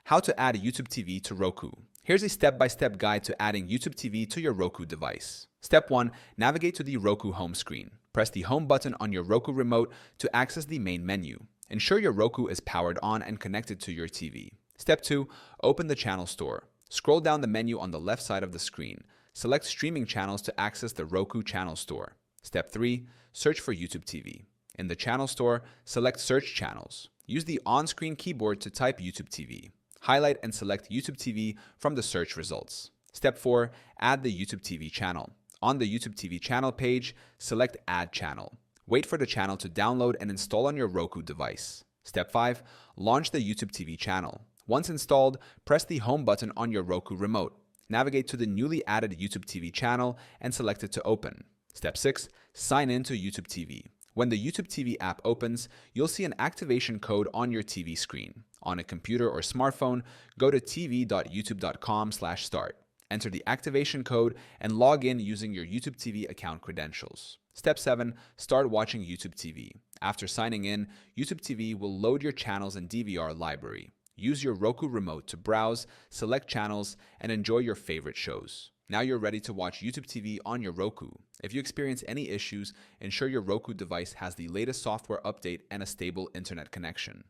How to add YouTube TV to Roku. Here's a step-by-step guide to adding YouTube TV to your Roku device. Step 1. Navigate to the Roku home screen. Press the home button on your Roku remote to access the main menu. Ensure your Roku is powered on and connected to your TV. Step 2. Open the Channel Store. Scroll down the menu on the left side of the screen. Select streaming channels to access the Roku Channel Store. Step 3. Search for YouTube TV. In the Channel Store, select Search Channels. Use the on-screen keyboard to type YouTube TV. Highlight and select YouTube TV from the search results. Step 4. Add the YouTube TV channel. On the YouTube TV channel page, select Add Channel. Wait for the channel to download and install on your Roku device. Step 5. Launch the YouTube TV channel. Once installed, press the home button on your Roku remote. Navigate to the newly added YouTube TV channel and select it to open. Step 6. Sign in to YouTube TV. When the YouTube TV app opens, you'll see an activation code on your TV screen. On a computer or smartphone, go to tv.youtube.com/start. Enter the activation code and log in using your YouTube TV account credentials. Step 7. Start watching YouTube TV. After signing in, YouTube TV will load your channels and DVR library. Use your Roku remote to browse, select channels, and enjoy your favorite shows. Now you're ready to watch YouTube TV on your Roku. If you experience any issues, ensure your Roku device has the latest software update and a stable internet connection.